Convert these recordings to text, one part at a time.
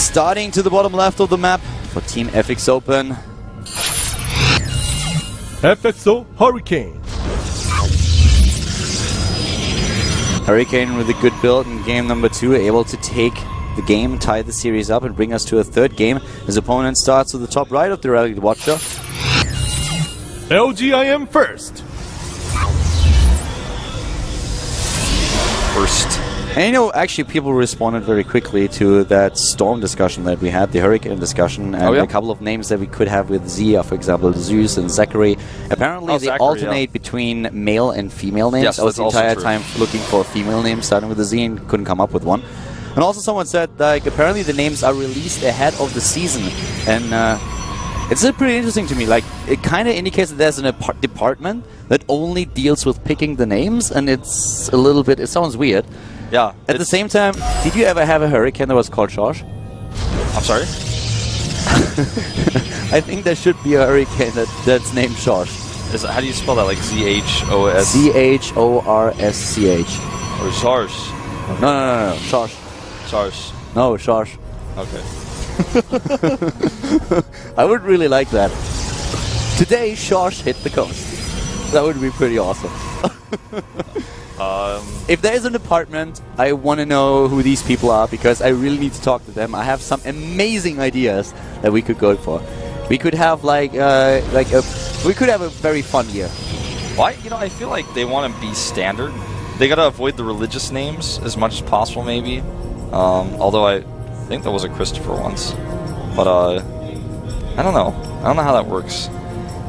Starting to the bottom left of the map for Team FX Open. FXO Hurricane. Hurricane with a good build in game number 2, able to take the game, tie the series up, and bring us to a third game. His opponent starts to the top right of the Rally Watcher. LGIM first. And you know, actually people responded very quickly to that Storm discussion that we had, the Hurricane discussion, and a couple of names that we could have with Zia, for example, Zeus and Zachary. Apparently they alternate between male and female names. Yes, I was the entire time looking for a female name starting with a Z and couldn't come up with one. And also someone said, like, apparently the names are released ahead of the season. And it's pretty interesting to me. Like, it kind of indicates that there's an department that only deals with picking the names, and it's a little bit, it sounds weird. Yeah. At the same time, did you ever have a Hurricane that was called Josh? I'm sorry? I think there should be a Hurricane that's named Josh. How do you spell that? Like Z-H-O-S? Z-H-O-R-S-C-H. Or Josh? No. Josh. Josh. No, Josh. Okay. I would really like that. Today, Josh hit the coast. That would be pretty awesome. If there is an department, I want to know who these people are, because I really need to talk to them. I have some amazing ideas that we could go for. We could have we could have a very fun year. Well, I feel like they want to be standard. They gotta avoid the religious names as much as possible, maybe. Although I think there was a Christopher once, but I don't know. I don't know how that works.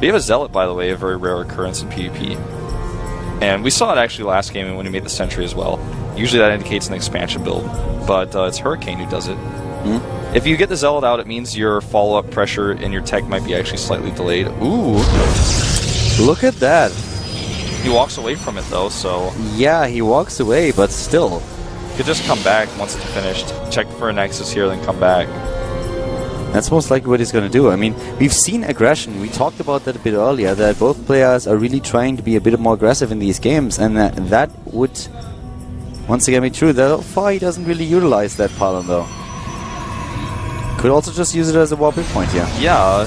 We have a Zealot, by the way, a very rare occurrence in PvP. And we saw it actually last game when we made the Sentry as well. Usually that indicates an expansion build, but it's Hurricane who does it. Mm-hmm. If you get the Zealot out, it means your follow-up pressure and your tech might be actually slightly delayed. Ooh! Look at that! He walks away from it though, so... Yeah, he walks away, but still. He could just come back once it's finished. Check for a Nexus here, then come back. That's most likely what he's going to do. I mean, we've seen aggression. We talked about that a bit earlier, that both players are really trying to be a bit more aggressive in these games, and that would, once again, be true. So far, he doesn't really utilize that pylon, though. Could also just use it as a wall pick point here. Yeah.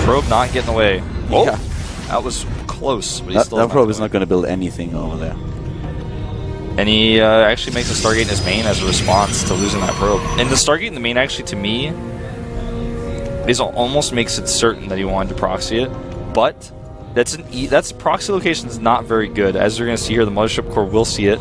Probe not getting away. Whoa. Yeah. That was close. But that probe is not going to build anything over there. And he actually makes a Stargate in his main as a response to losing that probe. And the Stargate in the main, actually, to me, almost makes it certain that he wanted to proxy it. But that's proxy location is not very good. As you're going to see here, the Mothership Core will see it.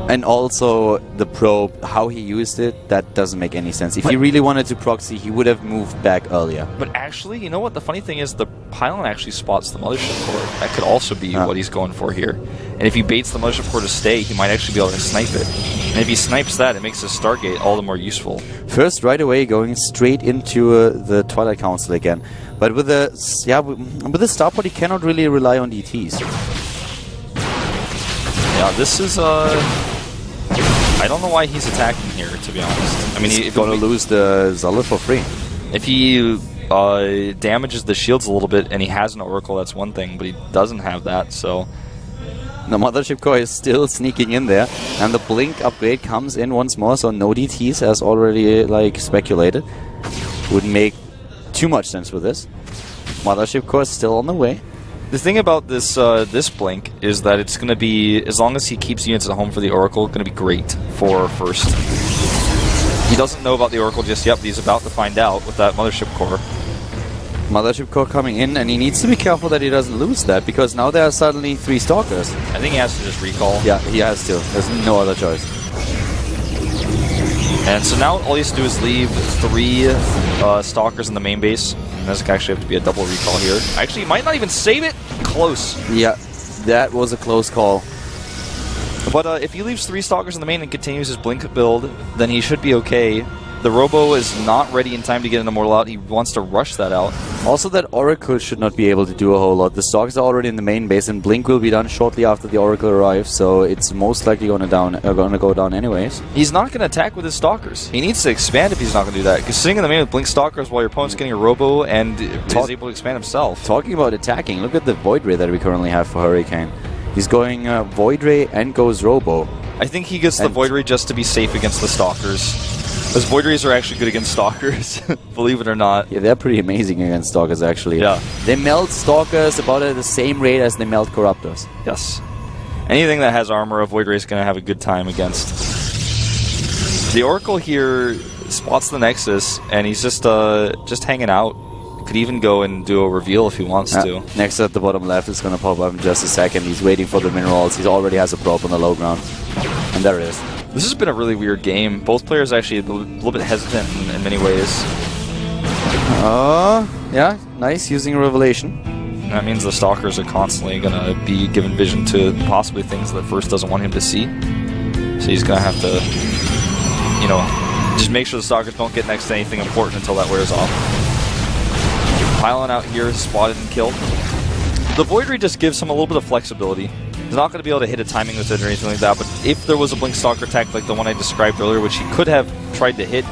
And also the probe, how he used it, that doesn't make any sense. If he really wanted to proxy, he would have moved back earlier. But actually, you know what? The funny thing is the pylon actually spots the Mothership Core. That could also be what he's going for here. And if he baits the Mothership Core to stay, he might actually be able to snipe it. And if he snipes that, it makes the Stargate all the more useful. First, right away, going straight into the Twilight Council again. But with the Starport, he cannot really rely on DTs. Yeah, this is I don't know why he's attacking here, to be honest. I mean, he's going to lose the Zealot for free. If he damages the shields a little bit and he has an Oracle, that's one thing, but he doesn't have that, so... The Mothership Core is still sneaking in there, and the Blink upgrade comes in once more, so no DTs as already speculated. Wouldn't make too much sense with this. Mothership Core is still on the way. The thing about this this Blink is that it's going to be, as long as he keeps units at home for the Oracle, going to be great for first. He doesn't know about the Oracle just yet, but he's about to find out with that Mothership Core. Mothership Core coming in, and he needs to be careful that he doesn't lose that, because now there are suddenly 3 Stalkers. I think he has to just recall. Yeah, he has to. There's no other choice. And so now all he has to do is leave 3 Stalkers in the main base. And this actually have to be a double recall here. Actually, he might not even save it. Close. Yeah, that was a close call. But if he leaves 3 Stalkers in the main and continues his Blink build, then he should be okay. The Robo is not ready in time to get an Immortal out. He wants to rush that out. Also, that Oracle should not be able to do a whole lot. The Stalkers are already in the main base, and Blink will be done shortly after the Oracle arrives, so it's most likely going to go down anyways. He's not going to attack with his Stalkers. He needs to expand if he's not going to do that. Because sitting in the main with Blink Stalkers while your opponent's getting a Robo and is able to expand himself. Talking about attacking, look at the Void Ray that we currently have for Hurricane. He's going Void Ray and goes Robo. I think he gets the Void Ray just to be safe against the Stalkers. Because Void Rays are actually good against Stalkers, believe it or not. Yeah, they're pretty amazing against Stalkers, actually. Yeah. They melt Stalkers about at the same rate as they melt Corruptors. Yes. Anything that has armor, a Void Ray is going to have a good time against. The Oracle here spots the Nexus, and he's just hanging out. Could even go and do a reveal if he wants to. Next at the bottom left is going to pop up in just a second. He's waiting for the minerals. He already has a probe on the low ground. And there it is. This has been a really weird game. Both players actually a little bit hesitant in many ways. Yeah, nice using Revelation. And that means the Stalkers are constantly going to be given vision to possibly things that First doesn't want him to see. So he's going to have to, you know, just make sure the Stalkers don't get next to anything important until that wears off. Pylon out here is spotted and killed. The Void Ray just gives him a little bit of flexibility. He's not going to be able to hit a timing with it or anything like that, but if there was a Blink Stalker attack like the one I described earlier, which he could have tried to hit,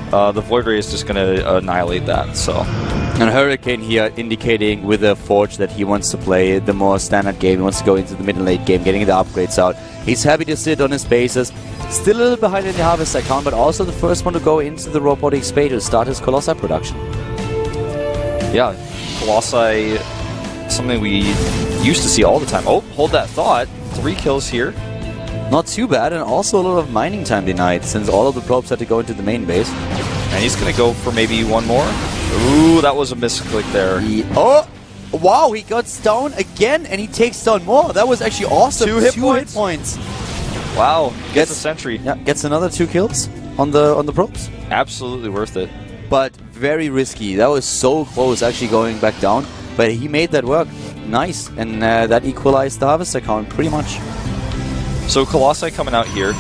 the Void Ray is just going to annihilate that. So, and Hurricane here indicating with a Forge that he wants to play the more standard game. He wants to go into the mid and late game, getting the upgrades out. He's happy to sit on his bases. Still a little behind in the Harvest account, but also the first one to go into the Robotic Spade to start his Colossi production. Yeah, Colossi, something we used to see all the time. Oh, hold that thought. 3 kills here. Not too bad, and also a lot of mining time denied, since all of the probes had to go into the main base. And he's going to go for maybe one more. Ooh, that was a misclick there. Oh! Wow, he got down again, and he takes down more. That was actually awesome. 2 hit points. Wow, gets a sentry. Yeah, gets another 2 kills on the probes. Absolutely worth it. But very risky. That was so close, actually going back down. But he made that work. Nice. And that equalized the Harvest account pretty much. So Colossi coming out here.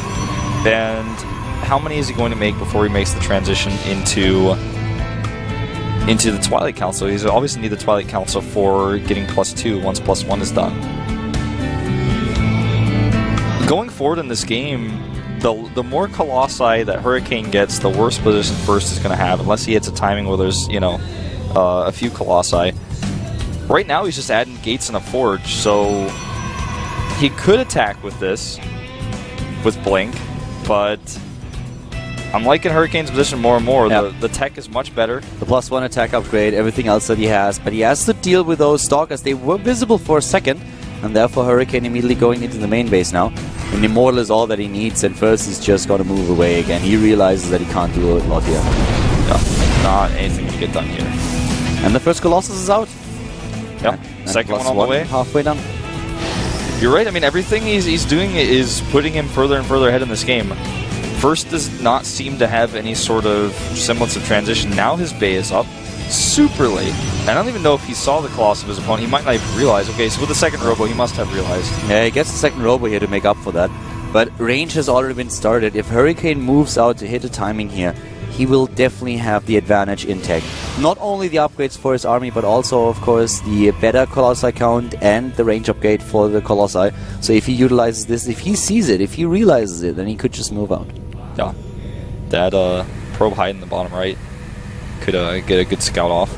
And how many is he going to make before he makes the transition into the Twilight Council? He's obviously need the Twilight Council for getting +2 once +1 is done. Going forward in this game, the more Colossi that Hurricane gets, the worse position First is going to have, unless he hits a timing where there's, you know, a few Colossi. Right now he's just adding gates and a Forge, so he could attack with this, with Blink, but I'm liking Hurricane's position more and more. Yep. The tech is much better. The +1 attack upgrade, everything else that he has, but he has to deal with those Stalkers. They were visible for a second, and therefore Hurricane immediately going into the main base now. And Immortal is all that he needs, and First he's just got to move away again. He realizes that he can't do a lot here. Yeah, not anything to get done here. And the first Colossus is out. Yep, second one on the way. Halfway done. You're right, I mean, everything he's doing is putting him further and further ahead in this game. First does not seem to have any sort of semblance of transition. Now his Bay is up super late. I don't even know if he saw the Colossus of his opponent. He might not even realize. Okay, so with the second Robo, he must have realized. Yeah, he gets the second Robo here to make up for that. But range has already been started. If Hurricane moves out to hit a timing here, he will definitely have the advantage in tech. Not only the upgrades for his army, but also, of course, the better Colossi count and the range upgrade for the Colossi. So if he utilizes this, if he sees it, if he realizes it, then he could just move out. Yeah. That probe hide in the bottom right could get a good scout off.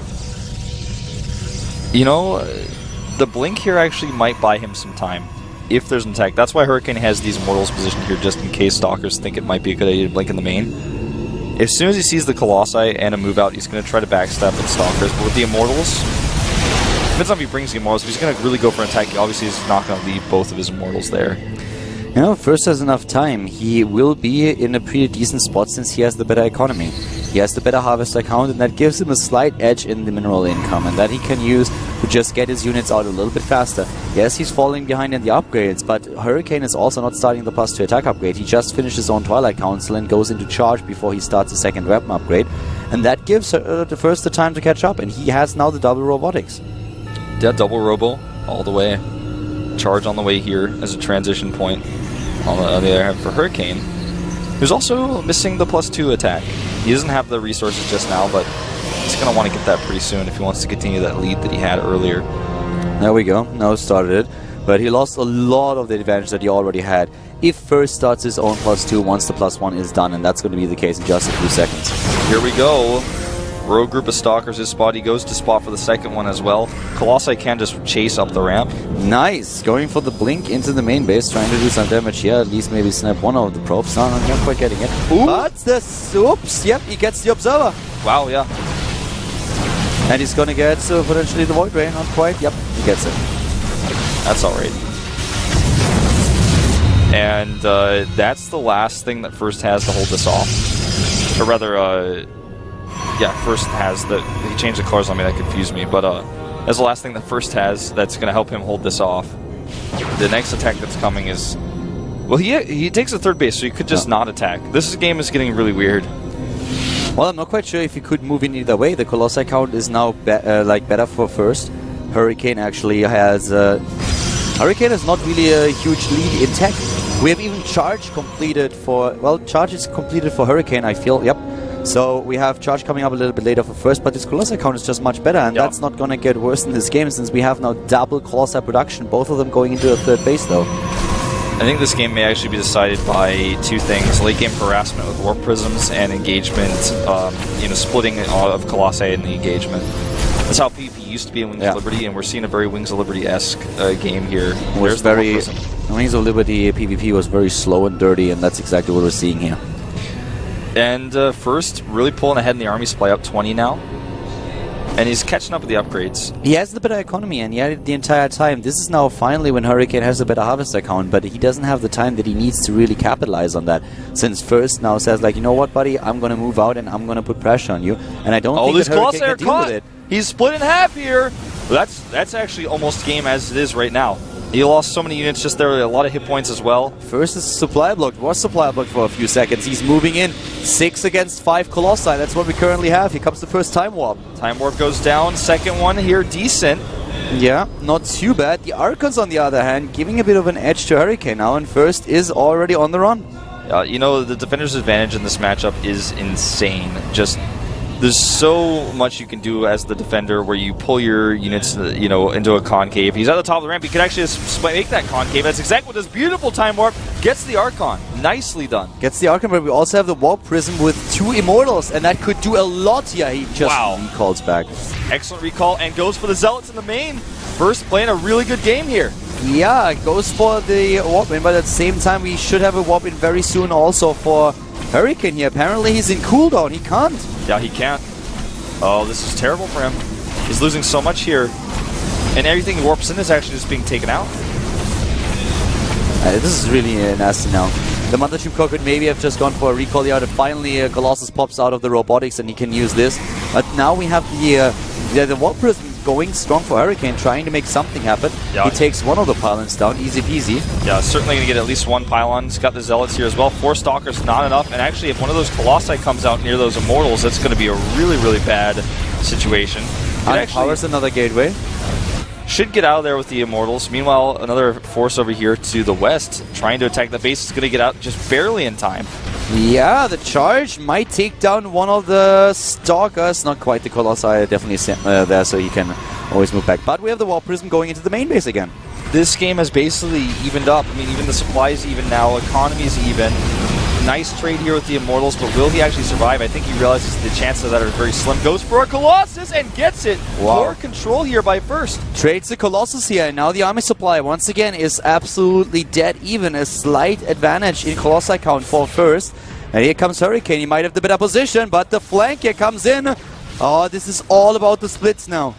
You know, the Blink here actually might buy him some time if there's an attack. That's why Hurricane has these Immortals positioned here, just in case Stalkers think it might be a good idea to Blink in the main. As soon as he sees the Colossi and a move out, he's going to try to backstab with Stalkers. But with the Immortals, depends on if he brings the Immortals. If he's going to really go for an attack, he obviously is not going to leave both of his Immortals there. You know, First has enough time. He will be in a pretty decent spot since he has the better economy. He has the better Harvest account, and that gives him a slight edge in the mineral income, and that he can use to just get his units out a little bit faster. Yes, he's falling behind in the upgrades, but Hurricane is also not starting the +2 attack upgrade. He just finished his own Twilight Council and goes into charge before he starts the second weapon upgrade, and that gives the First the time to catch up, and he has now the double robotics. Yeah, double Robo all the way. Charge on the way here as a transition point. On the other hand, for Hurricane, who's also missing the +2 attack. He doesn't have the resources just now, but he's going to want to get that pretty soon if he wants to continue that lead that he had earlier. There we go. Now started it. But he lost a lot of the advantage that he already had. If First starts his own +2 once the +1 is done, and that's going to be the case in just a few seconds. Here we go. Rogue group of Stalkers is spot. He goes to spot for the second one as well. Colossi can just chase up the ramp. Nice. Going for the blink into the main base, trying to do some damage here. At least maybe snap one of the probes. No, not quite getting it. Ooh. But the... Oops. Yep, he gets the Observer. Wow, yeah. And he's going to get potentially the Void Ray. Not quite. Yep, he gets it. That's alright. And that's the last thing that First has to hold this off. Or rather, yeah, First has the... He changed the colors on me, that confused me. But that's the last thing that First has that's going to help him hold this off. The next attack that's coming is... Well, he takes a third base, so he could just not attack. This game is getting really weird. Well, I'm not quite sure if he could move in either way. The Colossi count is now better for First. Hurricane actually has... Hurricane is not really a huge lead in tech. We have even Charge completed for... Well, Charge is completed for Hurricane, I feel. Yep. So we have Charge coming up a little bit later for First, but this Colossi count is just much better, and that's not going to get worse in this game since we have now double Colossi production, both of them going into a third base though. I think this game may actually be decided by two things: late game harassment with Warp Prisms and engagement, splitting of Colossi in the engagement. That's how PvP used to be in Wings of Liberty, and we're seeing a very Wings of Liberty-esque game here. Wings of Liberty PvP was very slow and dirty, and that's exactly what we're seeing here. And First really pulling ahead in the army supply, up 20 now. And he's catching up with the upgrades. He has the better economy, and he had it the entire time. This is now finally when Hurricane has a better harvester count, but he doesn't have the time that he needs to really capitalize on that. Since First now says, like, you know what, buddy, I'm going to move out and I'm going to put pressure on you. And I don't think that Hurricane can deal with it. He's split in half here. That's actually almost game as it is right now. He lost so many units just there, a lot of hit points as well. First is supply blocked, was supply blocked for a few seconds. He's moving in 6 against 5 Colossi. That's what we currently have. Here comes the first Time Warp. Time Warp goes down. Second one here, decent. Yeah, not too bad. The Archons, on the other hand, giving a bit of an edge to Hurricane now, and First is already on the run. The Defender's advantage in this matchup is insane. There's so much you can do as the Defender where you pull your units, into a concave. He's at the top of the ramp. He could actually just make that concave. That's exactly what this beautiful Time Warp gets the Archon. Nicely done. Gets the Archon, but we also have the Warp Prism with 2 Immortals, and that could do a lot. Yeah, he just recalls back. Excellent recall, and goes for the Zealots in the main. First playing a really good game here. Yeah, goes for the Warp in, but at the same time, we should have a Warp in very soon also for Hurricane here. Apparently he's in cooldown. He can't. Yeah, he can't. Oh, this is terrible for him. He's losing so much here. And everything he warps in is actually just being taken out. This is really nasty now. The Mothership Core could maybe have just gone for a recall here. Finally, Colossus pops out of the robotics and he can use this. But now we have the Warp Prism going strong for Hurricane, trying to make something happen. Yeah. He takes one of the pylons down, easy peasy. Yeah, certainly going to get at least one pylon. He's got the Zealots here as well. 4 Stalkers, not enough. And actually, if one of those Colossi comes out near those Immortals, that's going to be a really, really bad situation. Powers another gateway. Should get out of there with the Immortals. Meanwhile, another force over here to the west, trying to attack the base, is going to get out just barely in time. Yeah, the Charge might take down one of the Stalkers. Not quite the Colossi, definitely there, so he can always move back. But we have the Warp Prism going into the main base again. This game has basically evened up. I mean, even the supply is even now. Economy is even. Nice trade here with the Immortals, but will he actually survive? I think he realizes the chances of that are very slim. Goes for a Colossus and gets it. Wow. More control here by First. Trades the Colossus here, and now the army supply once again is absolutely dead even. A slight advantage in Colossi count for First. And here comes Hurricane. He might have the better position, but the flank here comes in. Oh, this is all about the splits now.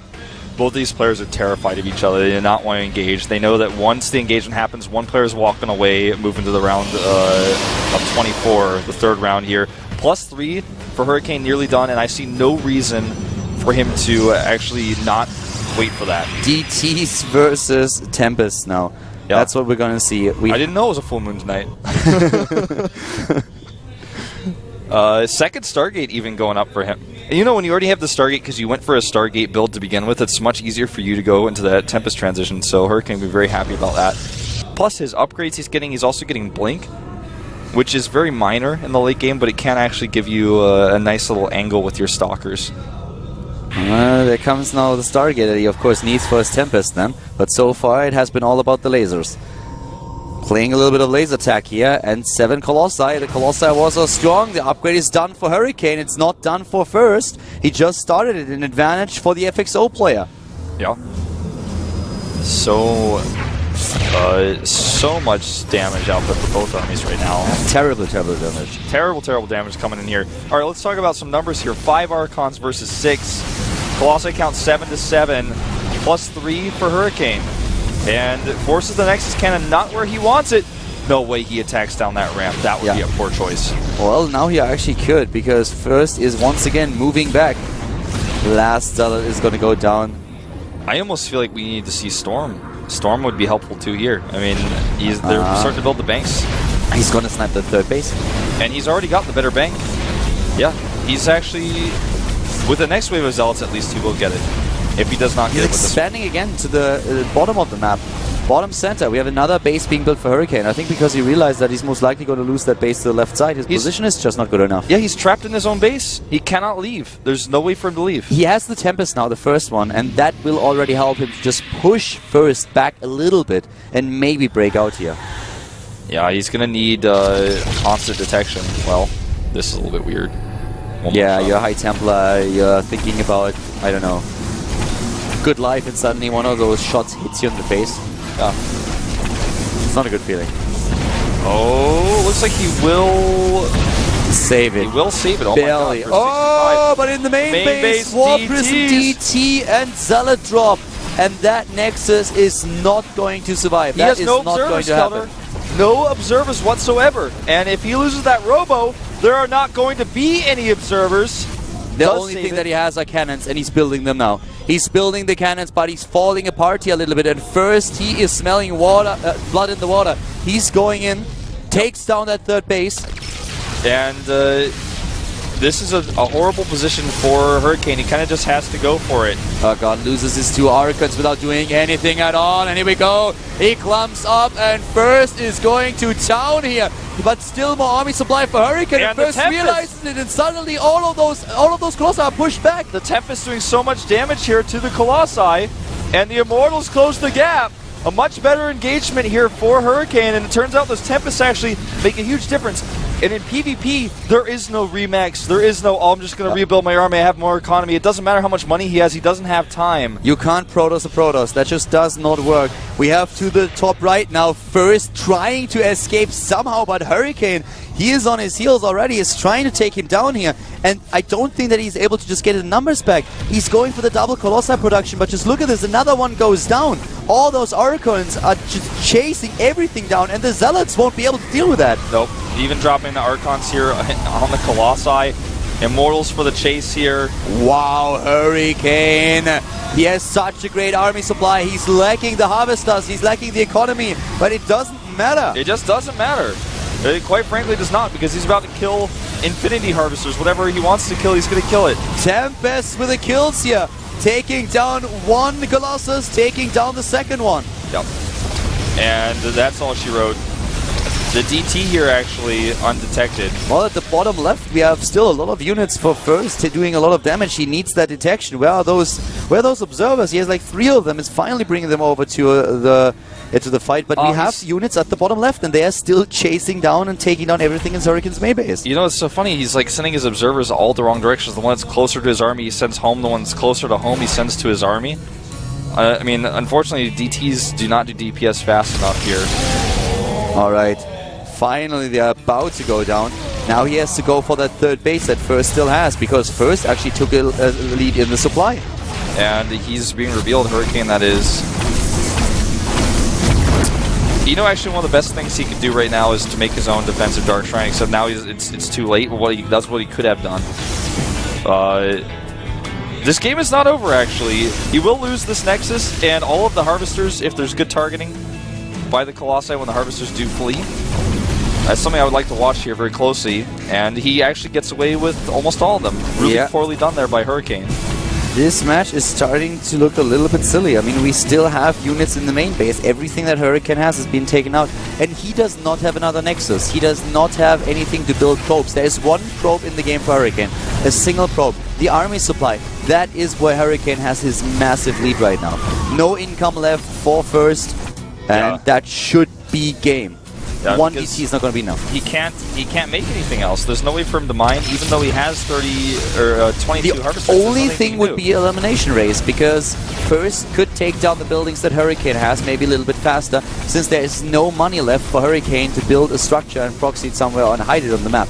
Both these players are terrified of each other. They do not want to engage. They know that once the engagement happens, one player is walking away, moving to the round of 24, the third round here. +3 for Hurricane, nearly done, and I see no reason for him to actually not wait for that. DTs versus Tempest now. Yeah. That's what we're going to see. I didn't know it was a full moon tonight. Second Stargate even going up for him. And when you already have the Stargate because you went for a Stargate build to begin with, it's much easier for you to go into that Tempest transition, so Hurricane will be very happy about that. Plus his upgrades he's also getting Blink, which is very minor in the late game, but it can actually give you a nice little angle with your Stalkers. There comes now the Stargate that he of course needs for his Tempest then, but so far it has been all about the lasers. Playing a little bit of laser attack here, and 7 Colossi. The Colossi was so strong. The upgrade is done for Hurricane. It's not done for First. He just started it, an advantage for the FXO player. Yeah. So much damage output for both armies right now. Terrible, terrible damage. Terrible, terrible damage coming in here. All right, let's talk about some numbers here. 5 Archons versus 6. Colossi count 7 to 7, plus 3 for Hurricane. And forces the Nexus Cannon not where he wants it. No way he attacks down that ramp. That would be a poor choice. Well, now he actually could, because First is once again moving back. Last Zealot is going to go down. I almost feel like we need to see Storm. Storm would be helpful too here. I mean, they're starting to build the banks. He's going to snipe the third base. And he's already got the better bank. Yeah, he's actually, with the next wave of Zealots at least, he will get it. If he does not get it with this. He's expanding again to the bottom of the map. Bottom center, we have another base being built for Hurricane. I think because he realized that he's most likely going to lose that base to the left side. His position is just not good enough. Yeah, he's trapped in his own base. He cannot leave. There's no way for him to leave. He has the Tempest now, the first one, and that will already help him to just push First back a little bit and maybe break out here. Yeah, he's going to need constant detection. Well, this is a little bit weird. Yeah, you're High Templar, you're thinking about, I don't know, good life, and suddenly one of those shots hits you in the face. Yeah. It's not a good feeling. Oh, looks like he will save it. He will save it. Oh barely. My God, but in the main base War Prism DT and Zealot drop. And that Nexus is not going to survive. That is not going to happen. No observers whatsoever. And if he loses that Robo, there are not going to be any observers. The only thing that he has are cannons, and he's building them now. He's building the cannons, but he's falling apart here a little bit. And First, he is smelling water, blood in the water. He's going in, takes down that third base. And this is a horrible position for Hurricane. He kind of just has to go for it. Oh God, loses his 2 Archons without doing anything at all. And here we go. He clumps up, and First is going to town here. But still more army supply for Hurricane. And First realizes it, and suddenly all of those Colossi are pushed back. The Tempest doing so much damage here to the Colossi, and the Immortals close the gap. A much better engagement here for Hurricane, and it turns out those Tempests actually make a huge difference. And in PvP, there is no remax. There is no, oh, I'm just going to rebuild my army, I have more economy. It doesn't matter how much money he has, he doesn't have time. You can't Protoss a Protoss. That just does not work. We have to the top right now, First trying to escape somehow, but Hurricane, he is on his heels already, is trying to take him down here. And I don't think that he's able to just get his numbers back. He's going for the double Colossi production, but just look at this, another one goes down. All those Archons are just chasing everything down, and the Zealots won't be able to deal with that. Nope. Even dropping the Archons here on the Colossi. Immortals for the chase here. Wow, Hurricane. He has such a great army supply. He's lacking the Harvesters, he's lacking the economy, but it doesn't matter. It just doesn't matter. It quite frankly does not, because he's about to kill Infinity Harvesters. Whatever he wants to kill, he's going to kill it. Tempest with the kills here. Taking down one Colossus, taking down the second one. Yep. And that's all she wrote. The DT here actually undetected. Well, at the bottom left, we have still a lot of units for First doing a lot of damage. He needs that detection. Where are those observers? He has like 3 of them. Is finally bringing them over to the fight. But we have units at the bottom left, and they are still chasing down and taking down everything in Hurricane's main base. You know, it's so funny. He's like sending his observers all the wrong directions. The one that's closer to his army, he sends home. The one that's closer to home, he sends to his army. I mean, unfortunately, DTs do not do DPS fast enough here. All right. Finally, they are about to go down. Now he has to go for that third base that First still has, because First actually took a lead in the supply. And he's being revealed, Hurricane, that is. You know, actually, one of the best things he could do right now is to make his own defensive Dark Shrine, except now it's too late. That's what he could have done. This game is not over, actually. He will lose this Nexus, and all of the Harvesters, if there's good targeting by the Colossi when the Harvesters do flee. That's something I would like to watch here very closely, and he actually gets away with almost all of them. Really poorly done there by Hurricane. This match is starting to look a little bit silly. I mean, we still have units in the main base. Everything that Hurricane has been taken out, and he does not have another Nexus. He does not have anything to build probes. There is one probe in the game for Hurricane, a single probe. The army supply, that is where Hurricane has his massive lead right now. No income left for First, and that should be game. Yeah, One DT is not going to be enough. He can't make anything else. There's no way for him to mine, even though he has 30 or 22 harvest. The only thing would be elimination race, because first could take down the buildings that Hurricane has, maybe a little bit faster, since there is no money left for Hurricane to build a structure and proxy it somewhere and hide it on the map.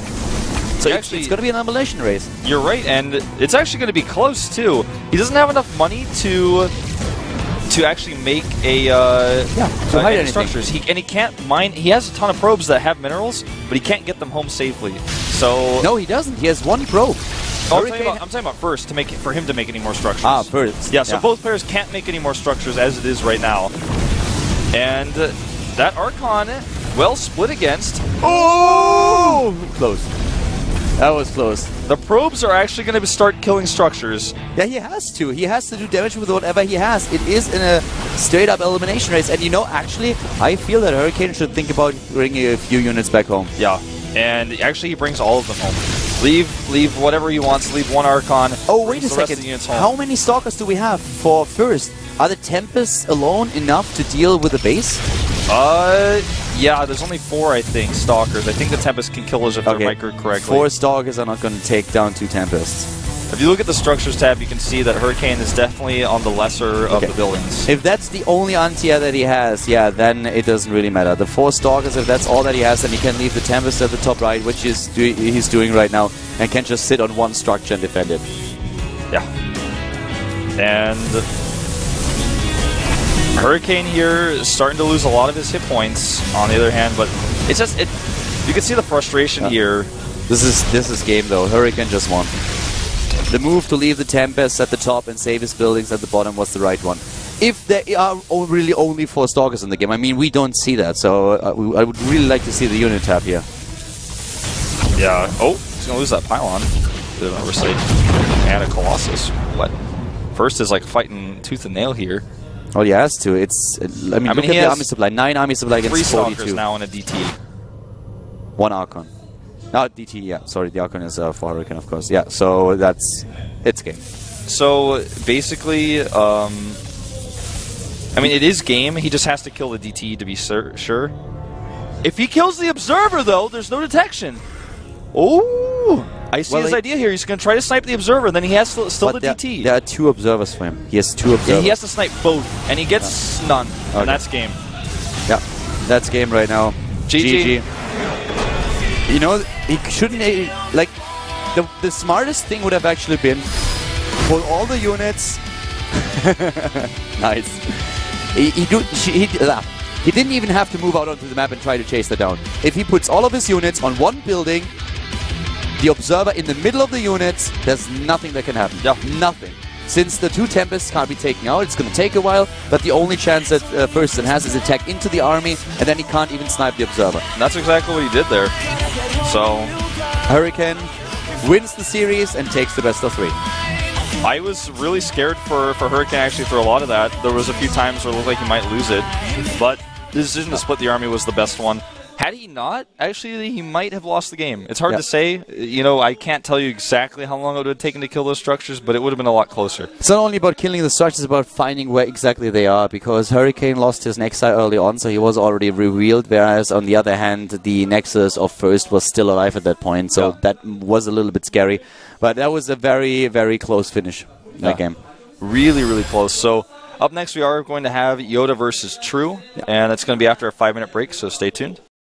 So it's going to be an elimination race. You're right, and it's actually going to be close too. He doesn't have enough money to actually make a hide structures. He can't mine. He has a ton of probes that have minerals, but he can't get them home safely. So no, he doesn't. He has one probe. I'm talking about first for him to make any more structures. Ah, first. Yeah. So both players can't make any more structures as it is right now, and that Archon well split against. Oh, close. That was close. The probes are actually going to start killing structures. Yeah, he has to. He has to do damage with whatever he has. It is in a straight-up elimination race. And, you know, actually, I feel that Hurricane should think about bringing a few units back home. Yeah, and actually he brings all of them home. Leave whatever he wants. Leave one Archon. Oh, wait a second. How many Stalkers do we have for first? Are the Tempests alone enough to deal with the base? Yeah, there's only 4, I think, Stalkers. I think the Tempest can kill us if they're microed correctly. 4 Stalkers are not going to take down 2 Tempests. If you look at the Structures tab, you can see that Hurricane is definitely on the lesser of the buildings. If that's the only anti-air that he has, yeah, then it doesn't really matter. The 4 Stalkers, if that's all that he has, then he can leave the Tempest at the top right, which he's doing right now, and can just sit on one structure and defend it. Yeah. And Hurricane here is starting to lose a lot of his hit points, on the other hand, but it's just, you can see the frustration here. This is game, though. Hurricane just won. The move to leave the Tempest at the top and save his buildings at the bottom was the right one. If there are really only 4 Stalkers in the game, I mean, we don't see that, so I would really like to see the unit tab here. Yeah. Oh, he's going to lose that Pylon. Bit of an oversight. And a Colossus. What? First is like fighting tooth and nail here. Well, he has to. It's. I mean look at the army supply. 9 army supply against 42. 3 Stalkers now in a DT. 1 Archon. No, DT, yeah. Sorry, the Archon is for Hurricane, of course. Yeah, so it's game. So, basically, I mean, it is game. He just has to kill the DT to be sure. If he kills the Observer, though, there's no detection. Oh! I see his idea here. He's going to try to snipe the Observer, then he has still the DT. There are 2 Observers for him. He has 2 Observers. Yeah, he has to snipe both, and he gets none. Okay. And that's game. Yeah, that's game right now. GG. You know, he shouldn't... Like, the smartest thing would have actually been pull all the units... Nice. He didn't even have to move out onto the map and try to chase that down. If he puts all of his units on one building, the Observer in the middle of the units, there's nothing that can happen. Yeah. Nothing. Since the 2 Tempests can't be taken out, it's going to take a while, but the only chance that Thurston has is attack into the army, and then he can't even snipe the Observer. And that's exactly what he did there. So Hurricane wins the series and takes the best of 3. I was really scared for Hurricane actually through a lot of that. There was a few times where it looked like he might lose it, but the decision to split the army was the best one. Had he not, actually, he might have lost the game. It's hard to say. You know, I can't tell you exactly how long it would have taken to kill those structures, but it would have been a lot closer. It's not only about killing the structures, it's about finding where exactly they are, because Hurricane lost his Nexus early on, so he was already revealed, whereas on the other hand, the Nexus of First was still alive at that point, so that was a little bit scary. But that was a very, very close finish, that game. Really, really close. So up next, we are going to have Yoda versus True, and it's going to be after a 5-minute break, so stay tuned.